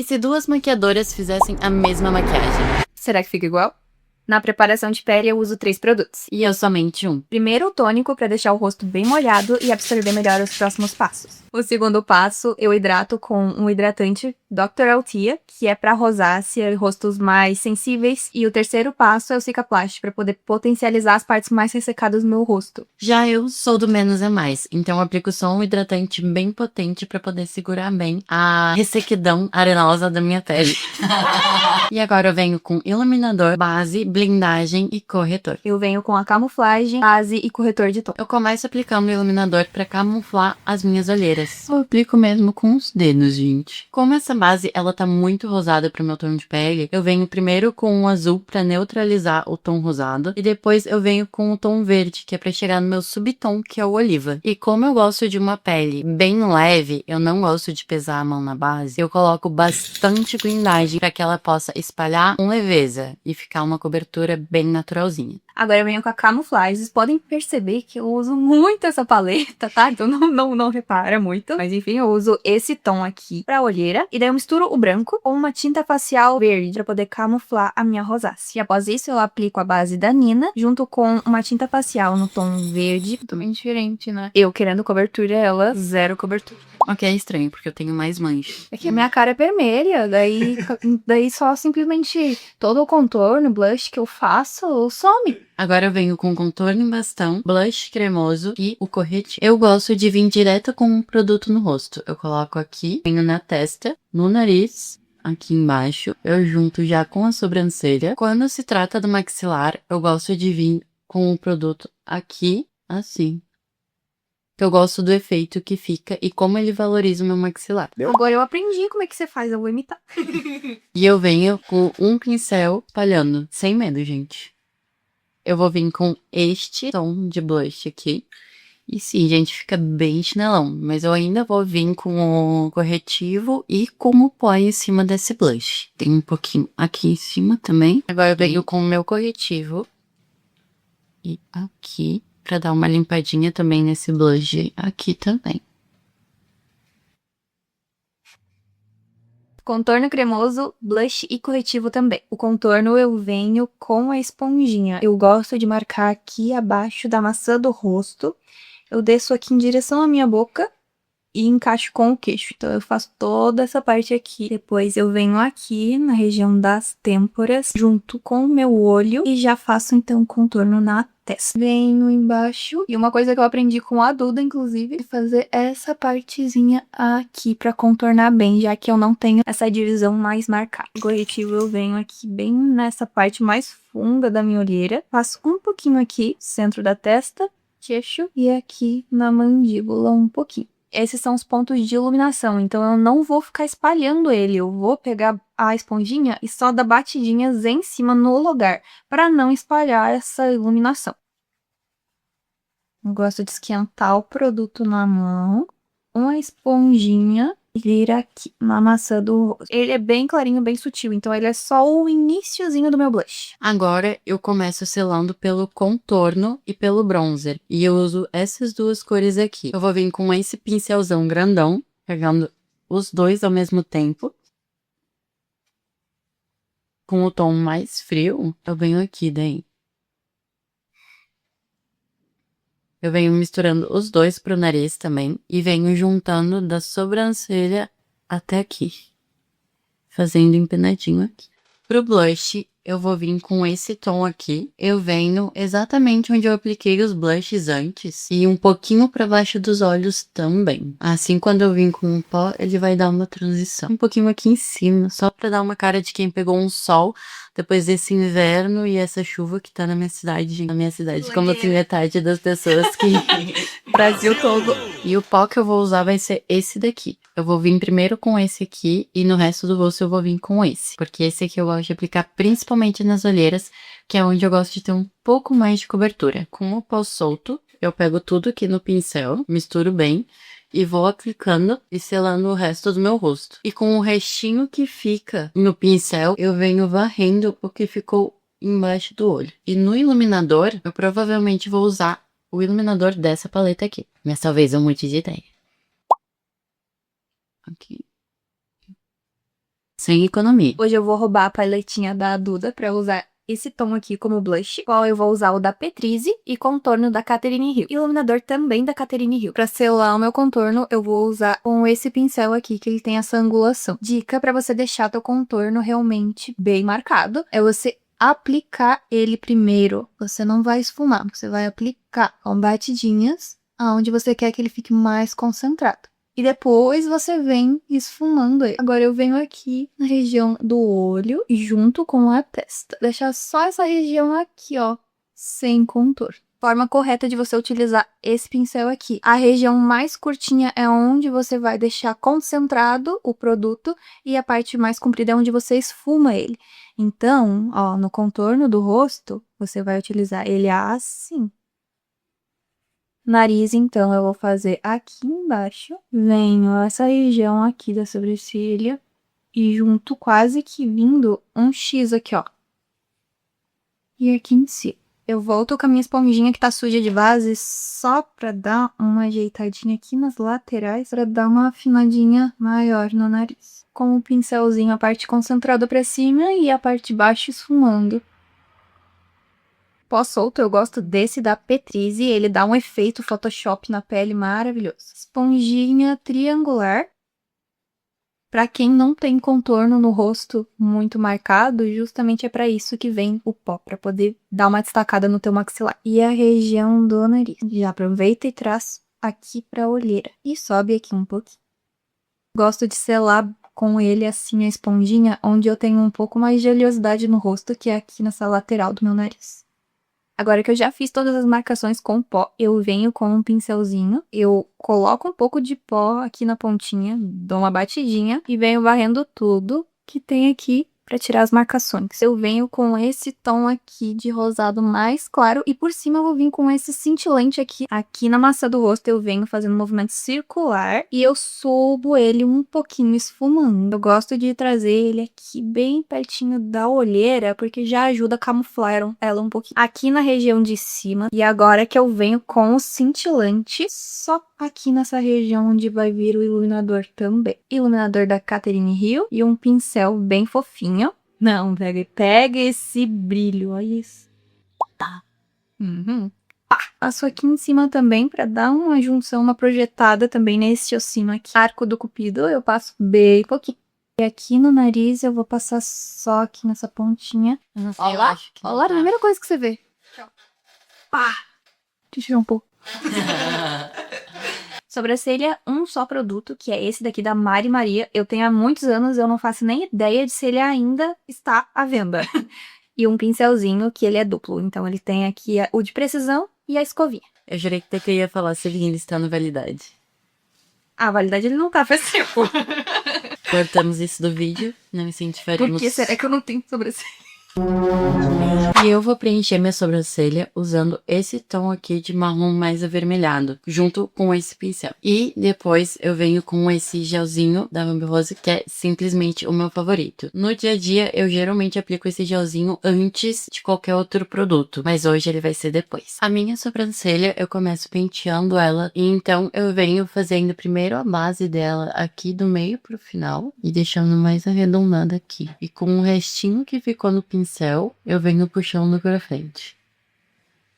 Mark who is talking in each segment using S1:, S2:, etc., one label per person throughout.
S1: E se duas maquiadoras fizessem a mesma maquiagem?
S2: Será que fica igual? Na preparação de pele, eu uso 3 produtos.
S1: E eu somente um.
S2: Primeiro, o tônico para deixar o rosto bem molhado e absorver melhor os próximos passos. O segundo passo, eu hidrato com um hidratante Dr. Althea, que é para rosácea e rostos mais sensíveis. E o terceiro passo é o Cicaplast, para poder potencializar as partes mais ressecadas do meu rosto.
S1: Já eu sou do menos é mais, então eu aplico só um hidratante bem potente para poder segurar bem a ressequidão arenosa da minha pele. E agora eu venho com iluminador, base, blindagem e corretor.
S2: Eu venho com a camuflagem, base e corretor de tom.
S1: Eu começo aplicando o iluminador para camuflar as minhas olheiras. Eu aplico mesmo com os dedos, gente. Como essa base, ela tá muito rosada pro meu tom de pele, eu venho primeiro com o azul para neutralizar o tom rosado. E depois eu venho com o tom verde, que é para chegar no meu subtom, que é o oliva. E como eu gosto de uma pele bem leve, eu não gosto de pesar a mão na base, eu coloco bastante blindagem para que ela possa espalhar com leveza e ficar uma cobertura bem naturalzinha.
S2: Agora eu venho com a camuflagem. Vocês podem perceber que eu uso muito essa paleta, tá? Então não repara muito. Mas enfim, eu uso esse tom aqui pra olheira. E daí eu misturo o branco com uma tinta facial verde pra poder camuflar a minha rosácea. E após isso eu aplico a base da Nina junto com uma tinta facial no tom verde. Totalmente diferente, né? Eu querendo cobertura, ela zero cobertura.
S1: O que é estranho, porque eu tenho mais mancha.
S2: É que a minha cara é vermelha, daí só simplesmente todo o contorno, blush que eu faço, some.
S1: Agora eu venho com contorno em bastão, blush cremoso e o corretivo. Eu gosto de vir direto com um produto no rosto. Eu coloco aqui, venho na testa, no nariz, aqui embaixo. Eu junto já com a sobrancelha. Quando se trata do maxilar, eu gosto de vir com o produto aqui, assim. Eu gosto do efeito que fica e como ele valoriza o meu maxilar.
S2: Agora eu aprendi como é que você faz, eu vou imitar.
S1: E eu venho com um pincel espalhando, sem medo, gente. Eu vou vir com este tom de blush aqui. E sim, gente, fica bem chinelão. Mas eu ainda vou vir com o corretivo e com o pó em cima desse blush. Tem um pouquinho aqui em cima também. Agora eu venho com o meu corretivo. E aqui, pra dar uma limpadinha também nesse blush aqui também.
S2: Contorno cremoso, blush e corretivo também. O contorno eu venho com a esponjinha. Eu gosto de marcar aqui abaixo da maçã do rosto. Eu desço aqui em direção à minha boca e encaixo com o queixo. Então eu faço toda essa parte aqui. Depois eu venho aqui na região das têmporas, junto com o meu olho e já faço então o contorno na testa. Venho embaixo e uma coisa que eu aprendi com a Duda, inclusive, é fazer essa partezinha aqui pra contornar bem, já que eu não tenho essa divisão mais marcada. O corretivo eu venho aqui bem nessa parte mais funda da minha olheira, faço um pouquinho aqui, centro da testa, queixo e aqui na mandíbula um pouquinho. Esses são os pontos de iluminação, então eu não vou ficar espalhando ele, eu vou pegar a esponjinha e só dar batidinhas em cima no lugar, para não espalhar essa iluminação. Eu gosto de esquentar o produto na mão, uma esponjinha e vir aqui na maçã do rosto. Ele é bem clarinho, bem sutil, então ele é só o iniciozinho do meu blush.
S1: Agora eu começo selando pelo contorno e pelo bronzer. E eu uso essas duas cores aqui. Eu vou vir com esse pincelzão grandão, pegando os dois ao mesmo tempo. Com o tom mais frio, eu venho aqui daí. Eu venho misturando os dois pro nariz também. E venho juntando da sobrancelha até aqui. Fazendo empinadinho aqui. Pro blush, eu vou vir com esse tom aqui. Eu venho exatamente onde eu apliquei os blushes antes. E um pouquinho pra baixo dos olhos também. Assim, quando eu vim com o pó, ele vai dar uma transição. Um pouquinho aqui em cima, só pra dar uma cara de quem pegou um sol depois desse inverno e essa chuva que tá na minha cidade. Gente. Na minha cidade, como tem metade das pessoas que... Brasil todo. E o pó que eu vou usar vai ser esse daqui. Eu vou vir primeiro com esse aqui e no resto do rosto eu vou vir com esse. Porque esse aqui eu gosto de aplicar principalmente nas olheiras, que é onde eu gosto de ter um pouco mais de cobertura. Com o pó solto, eu pego tudo aqui no pincel, misturo bem e vou aplicando e selando o resto do meu rosto. E com o restinho que fica no pincel, eu venho varrendo o que ficou embaixo do olho. E no iluminador, eu provavelmente vou usar o iluminador dessa paleta aqui. Mas talvez eu mude de ideia. Aqui. sem economia.
S2: Hoje eu vou roubar a paletinha da Duda pra usar esse tom aqui como blush, qual eu vou usar o da Petrize e contorno da Catherine Hill. Iluminador também da Catherine Hill. Pra selar o meu contorno, eu vou usar com esse pincel aqui, que ele tem essa angulação. Dica pra você deixar teu contorno realmente bem marcado, é você aplicar ele primeiro. Você não vai esfumar, você vai aplicar com batidinhas, aonde você quer que ele fique mais concentrado. E depois você vem esfumando ele. Agora eu venho aqui na região do olho, junto com a testa. Deixar só essa região aqui, ó, sem contorno. Forma correta de você utilizar esse pincel aqui. A região mais curtinha é onde você vai deixar concentrado o produto e a parte mais comprida é onde você esfuma ele. Então, ó, no contorno do rosto, você vai utilizar ele assim. Nariz, então, eu vou fazer aqui embaixo. Venho essa região aqui da sobrancelha e junto quase que vindo um X aqui, ó. E aqui em cima. Eu volto com a minha esponjinha que tá suja de base só pra dar uma ajeitadinha aqui nas laterais, pra dar uma afinadinha maior no nariz. Com o pincelzinho a parte concentrada pra cima e a parte de baixo esfumando. Pó solto, eu gosto desse da Petrize, ele dá um efeito Photoshop na pele maravilhoso. Esponjinha triangular. Pra quem não tem contorno no rosto muito marcado, justamente é pra isso que vem o pó, pra poder dar uma destacada no teu maxilar. E a região do nariz. Já aproveita e traz aqui pra olheira. E sobe aqui um pouquinho. Gosto de selar com ele assim a esponjinha, onde eu tenho um pouco mais de oleosidade no rosto, que é aqui nessa lateral do meu nariz. Agora que eu já fiz todas as marcações com pó, eu venho com um pincelzinho, eu coloco um pouco de pó aqui na pontinha, dou uma batidinha e venho varrendo tudo que tem aqui pra tirar as marcações. Eu venho com esse tom aqui de rosado mais claro e por cima eu vou vir com esse cintilante aqui. Aqui na maçã do rosto eu venho fazendo um movimento circular e eu subo ele um pouquinho esfumando. Eu gosto de trazer ele aqui bem pertinho da olheira porque já ajuda a camuflar ela um pouquinho. Aqui na região de cima e agora que eu venho com o cintilante só aqui nessa região onde vai vir o iluminador também. Iluminador da Catherine Hill e um pincel bem fofinho. Não, pega esse brilho, olha isso. Tá. Pá. Passo aqui em cima também pra dar uma junção, uma projetada também nesse ossinho aqui. Arco do cupido, eu passo bem pouquinho. E aqui no nariz eu vou passar só aqui nessa pontinha.
S1: Olha lá,
S2: olha lá, a primeira coisa que você vê. Pá. Deixa eu ver um pouco. Sobrancelha, um só produto, que é esse daqui da Mari Maria. Eu tenho há muitos anos, eu não faço nem ideia de se ele ainda está à venda. E um pincelzinho, que ele é duplo. Então ele tem aqui o de precisão e a escovinha.
S1: Eu jurei que você ia falar se ele ainda está na validade.
S2: A validade ele não tá, faz tempo.
S1: Cortamos isso do vídeo, não incentivaremos.
S2: Por que será que eu não tenho sobrancelha?
S1: E eu vou preencher minha sobrancelha usando esse tom aqui de marrom mais avermelhado, junto com esse pincel. E depois eu venho com esse gelzinho da Ruby Rose, que é simplesmente o meu favorito. No dia a dia, eu geralmente aplico esse gelzinho antes de qualquer outro produto, mas hoje ele vai ser depois. A minha sobrancelha, eu começo penteando ela, e então eu venho fazendo primeiro a base dela aqui do meio pro final, e deixando mais arredondada aqui. E com o restinho que ficou no pincel, eu venho puxando pra frente.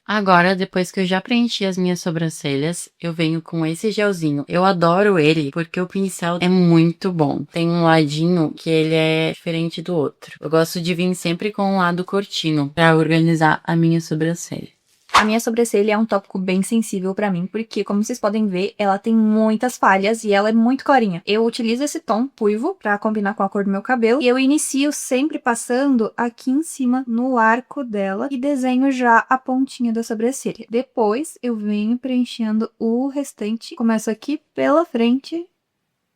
S1: Agora, depois que eu já preenchi as minhas sobrancelhas, eu venho com esse gelzinho. Eu adoro ele porque o pincel é muito bom. Tem um ladinho que ele é diferente do outro. Eu gosto de vir sempre com um lado curtinho pra organizar a minha sobrancelha.
S2: A minha sobrancelha é um tópico bem sensível pra mim, porque, como vocês podem ver, ela tem muitas falhas e ela é muito clarinha. Eu utilizo esse tom ruivo pra combinar com a cor do meu cabelo, e eu inicio sempre passando aqui em cima, no arco dela, e desenho já a pontinha da sobrancelha. Depois, eu venho preenchendo o restante, começo aqui pela frente,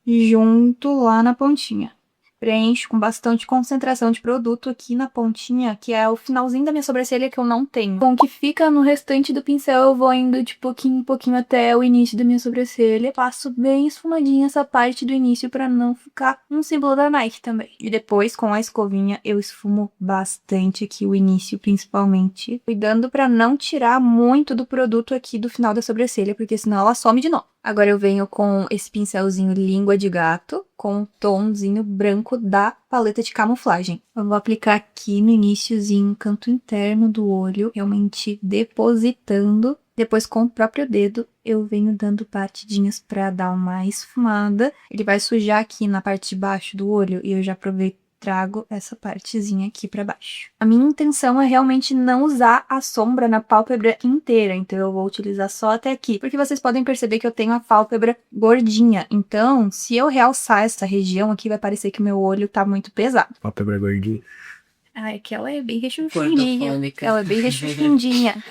S2: junto lá na pontinha. Preencho com bastante concentração de produto aqui na pontinha, que é o finalzinho da minha sobrancelha que eu não tenho. Com o que fica no restante do pincel, eu vou indo de pouquinho em pouquinho até o início da minha sobrancelha. Passo bem esfumadinha essa parte do início pra não ficar um símbolo da Nike também. E depois, com a escovinha, eu esfumo bastante aqui o início, principalmente. Cuidando pra não tirar muito do produto aqui do final da sobrancelha, porque senão ela some de novo. Agora eu venho com esse pincelzinho língua de gato, com um tomzinho branco da paleta de camuflagem. Eu vou aplicar aqui no iniciozinho, canto interno do olho, realmente depositando. Depois, com o próprio dedo, eu venho dando batidinhas pra dar uma esfumada. Ele vai sujar aqui na parte de baixo do olho e eu já aproveito e trago essa partezinha aqui pra baixo. A minha intenção é realmente não usar a sombra na pálpebra inteira, então eu vou utilizar só até aqui, porque vocês podem perceber que eu tenho a pálpebra gordinha, então se eu realçar essa região aqui, vai parecer que o meu olho tá muito pesado.
S3: Pálpebra gordinha.
S2: Ah, é que ela é bem rechuchudinha.
S1: Gordofônica.
S2: Ela é bem rechuchudinha.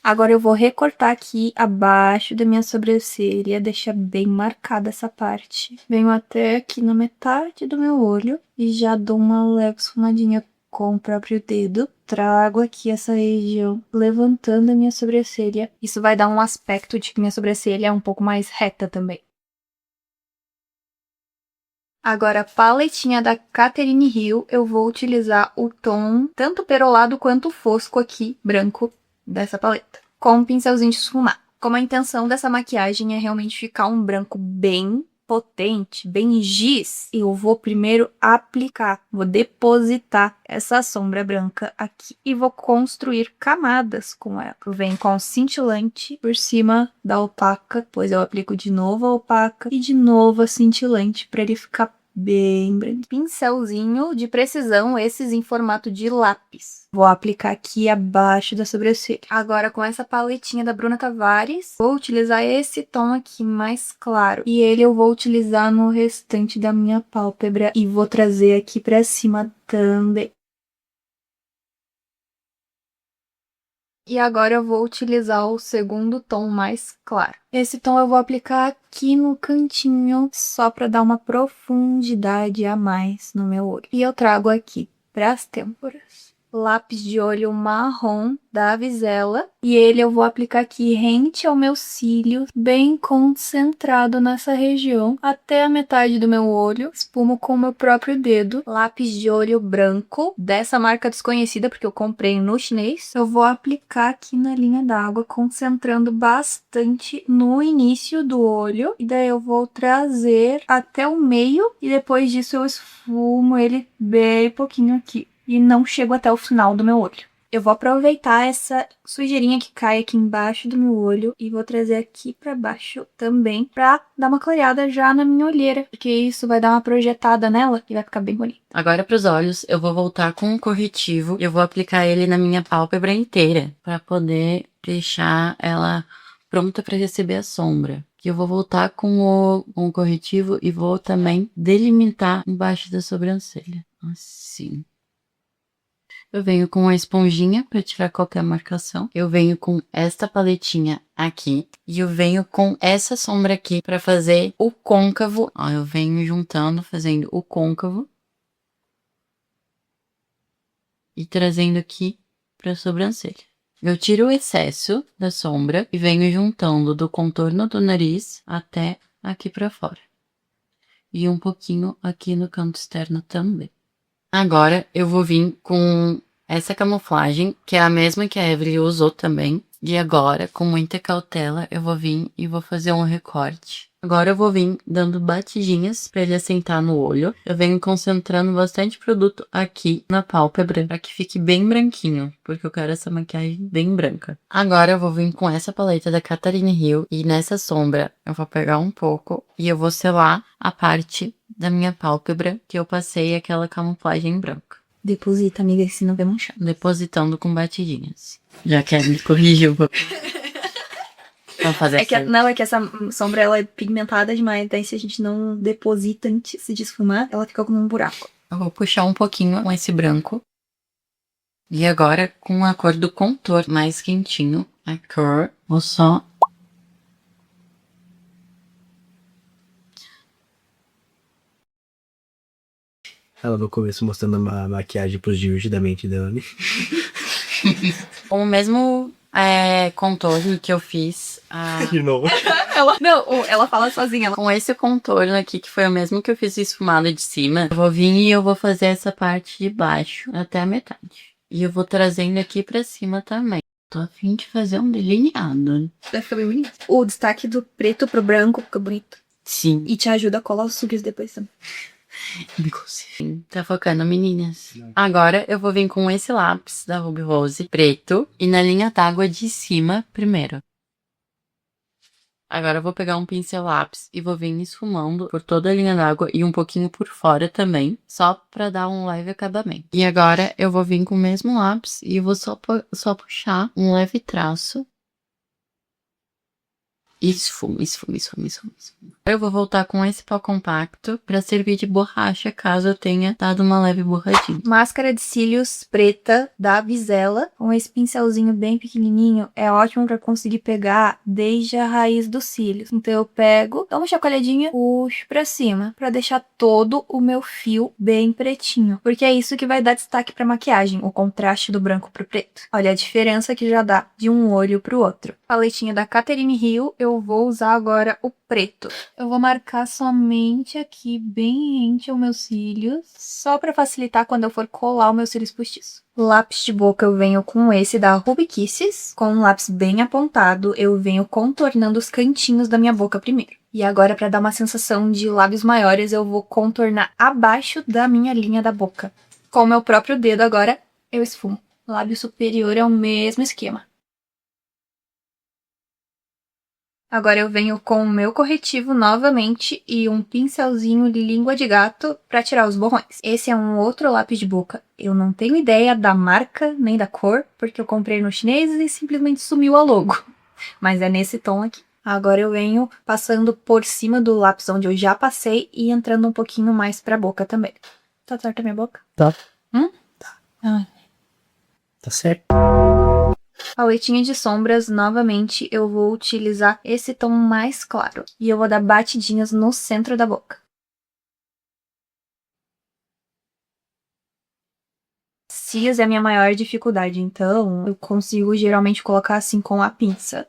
S2: Agora eu vou recortar aqui abaixo da minha sobrancelha, deixar bem marcada essa parte. Venho até aqui na metade do meu olho e já dou uma leve esfumadinha com o próprio dedo. Trago aqui essa região, levantando a minha sobrancelha. Isso vai dar um aspecto de que minha sobrancelha é um pouco mais reta também. Agora, a paletinha da Catherine Hill, eu vou utilizar o tom tanto perolado quanto fosco aqui, branco, dessa paleta, com um pincelzinho de esfumar. Como a intenção dessa maquiagem é realmente ficar um branco bem potente, bem giz, eu vou primeiro aplicar, vou depositar essa sombra branca aqui e vou construir camadas com ela. Eu venho com o cintilante por cima da opaca, depois eu aplico de novo a opaca e de novo a cintilante para ele ficar bem branco. Pincelzinho de precisão, esses em formato de lápis. Vou aplicar aqui abaixo da sobrancelha. Agora, com essa paletinha da Bruna Tavares, vou utilizar esse tom aqui mais claro. E ele eu vou utilizar no restante da minha pálpebra e vou trazer aqui pra cima também. E agora eu vou utilizar o segundo tom mais claro. Esse tom eu vou aplicar aqui no cantinho, só para dar uma profundidade a mais no meu olho. E eu trago aqui para as têmporas lápis de olho marrom da Avisela. E ele eu vou aplicar aqui rente ao meu cílio, bem concentrado nessa região, até a metade do meu olho. Espumo com o meu próprio dedo. Lápis de olho branco, dessa marca desconhecida, porque eu comprei no chinês. Eu vou aplicar aqui na linha d'água, concentrando bastante no início do olho. E daí eu vou trazer até o meio, e depois disso eu esfumo ele bem pouquinho aqui. E não chego até o final do meu olho. Eu vou aproveitar essa sujeirinha que cai aqui embaixo do meu olho e vou trazer aqui pra baixo também pra dar uma clareada já na minha olheira, porque isso vai dar uma projetada nela e vai ficar bem bonito.
S1: Agora pros olhos, eu vou voltar com um corretivo e eu vou aplicar ele na minha pálpebra inteira pra poder deixar ela pronta pra receber a sombra. Que eu vou voltar com o corretivo e vou também delimitar embaixo da sobrancelha. Assim. Eu venho com uma esponjinha para tirar qualquer marcação. Eu venho com esta paletinha aqui. E eu venho com essa sombra aqui para fazer o côncavo. Ó, eu venho juntando, fazendo o côncavo. E trazendo aqui para a sobrancelha. Eu tiro o excesso da sombra e venho juntando do contorno do nariz até aqui para fora. E um pouquinho aqui no canto externo também. Agora eu vou vir com essa camuflagem, que é a mesma que a Evelyn usou também. E agora, com muita cautela, eu vou vir e vou fazer um recorte. Agora eu vou vir dando batidinhas pra ele assentar no olho. Eu venho concentrando bastante produto aqui na pálpebra, pra que fique bem branquinho, porque eu quero essa maquiagem bem branca. Agora eu vou vir com essa paleta da Catherine Hill e nessa sombra eu vou pegar um pouco e eu vou selar a parte da minha pálpebra que eu passei aquela camuflagem branca.
S2: Deposita, amiga, que senão vai manchar.
S1: Depositando com batidinhas. Já quer me corrigir um pouco. Vamos fazer assim.
S2: Não, é que essa sombra ela é pigmentada demais, daí se a gente não deposita antes de esfumar, ela fica como um buraco.
S1: Eu vou puxar um pouquinho com esse branco. E agora, com a cor do contorno mais quentinho, a cor, vou só...
S3: Ela no começo mostrando a maquiagem pros divertidamente da Anne.
S1: Com o mesmo contorno que eu fiz...
S3: De novo.
S2: Ela fala sozinha.
S1: Com esse contorno aqui, que foi o mesmo que eu fiz esfumado de cima, eu vou vir e eu vou fazer essa parte de baixo até a metade. E eu vou trazendo aqui pra cima também. Tô a fim de fazer um delineado.
S2: Vai ficar bem bonito. O destaque do preto pro branco fica bonito.
S1: Sim.
S2: E te ajuda a colar os cílios depois também.
S1: Inclusive. Tá focando, meninas? Agora eu vou vir com esse lápis da Ruby Rose preto e na linha d'água de cima primeiro. Agora eu vou pegar um pincel lápis e vou vir esfumando por toda a linha d'água e um pouquinho por fora também, só pra dar um leve acabamento. E agora eu vou vir com o mesmo lápis e vou só puxar um leve traço. Esfuma. Eu vou voltar com esse pó compacto pra servir de borracha caso eu tenha dado uma leve borradinha.
S2: Máscara de cílios preta da Visela, com esse pincelzinho bem pequenininho, é ótimo pra conseguir pegar desde a raiz dos cílios. Então eu pego, dou uma chacoalhadinha, puxo pra cima, pra deixar todo o meu fio bem pretinho. Porque é isso que vai dar destaque pra maquiagem, o contraste do branco pro preto. Olha a diferença que já dá de um olho pro outro. Paletinha da Catherine Hill, eu vou usar agora o preto. Eu vou marcar somente aqui, bem rente aos meus cílios, só pra facilitar quando eu for colar os meus cílios postiços. Lápis de boca eu venho com esse da Ruby Kisses, com um lápis bem apontado, eu venho contornando os cantinhos da minha boca primeiro. E agora, pra dar uma sensação de lábios maiores, eu vou contornar abaixo da minha linha da boca. Com o meu próprio dedo agora, eu esfumo. Lábio superior é o mesmo esquema. Agora eu venho com o meu corretivo novamente e um pincelzinho de língua de gato para tirar os borrões. Esse é um outro lápis de boca. Eu não tenho ideia da marca nem da cor, porque eu comprei no chinês e simplesmente sumiu a logo. Mas é nesse tom aqui. Agora eu venho passando por cima do lápis onde eu já passei e entrando um pouquinho mais pra boca também. Tá certo a minha boca?
S3: Tá.
S2: Tá. Ah.
S3: Tá certo.
S2: Paletinha de sombras, novamente eu vou utilizar esse tom mais claro. E eu vou dar batidinhas no centro da boca. Cílios é a minha maior dificuldade, então eu consigo geralmente colocar assim com a pinça.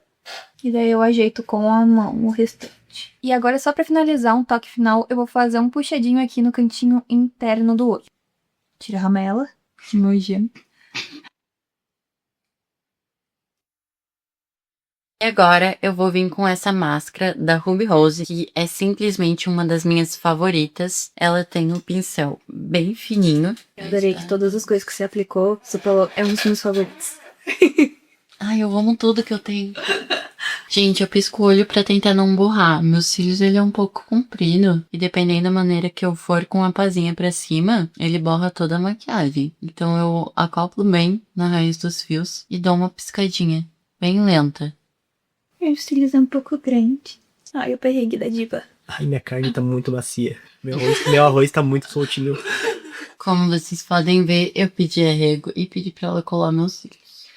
S2: E daí eu ajeito com a mão o restante. E agora, só pra finalizar, um toque final, eu vou fazer um puxadinho aqui no cantinho interno do olho. Tira a ramela, que nojento.
S1: E agora eu vou vir com essa máscara da Ruby Rose, que é simplesmente uma das minhas favoritas. Ela tem um pincel bem fininho.
S2: Eu adorei que todas as coisas que você aplicou, você falou, é um dos meus favoritos.
S1: Ai, eu amo tudo que eu tenho. Gente, eu pisco o olho pra tentar não borrar. Meus cílios, ele é um pouco comprido. E dependendo da maneira que eu for com a pazinha pra cima, ele borra toda a maquiagem. Então eu acoplo bem na raiz dos fios e dou uma piscadinha, bem lenta.
S2: Meus cílios é um pouco grande. Ai, o perrengue da diva.
S3: Ai, minha carne tá muito macia. Meu arroz tá muito soltinho.
S1: Como vocês podem ver, eu pedi arrego e pedi pra ela colar meus cílios.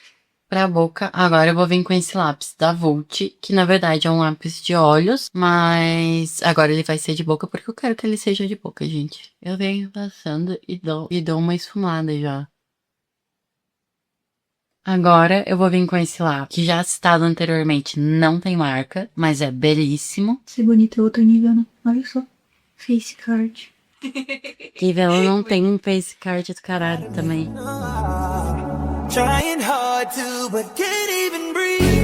S1: Pra boca, agora eu vou vir com esse lápis da Vult, que na verdade é um lápis de olhos, mas agora ele vai ser de boca porque eu quero que ele seja de boca, gente. Eu venho passando e dou uma esfumada já. Agora eu vou vir com esse lápis, que já citado anteriormente, não tem marca, mas é belíssimo.
S2: Ser bonito é outro nível, né? Olha só. Face card.
S1: E ela não tem um face card do caralho também.
S4: Trying hard to, but can't even breathe.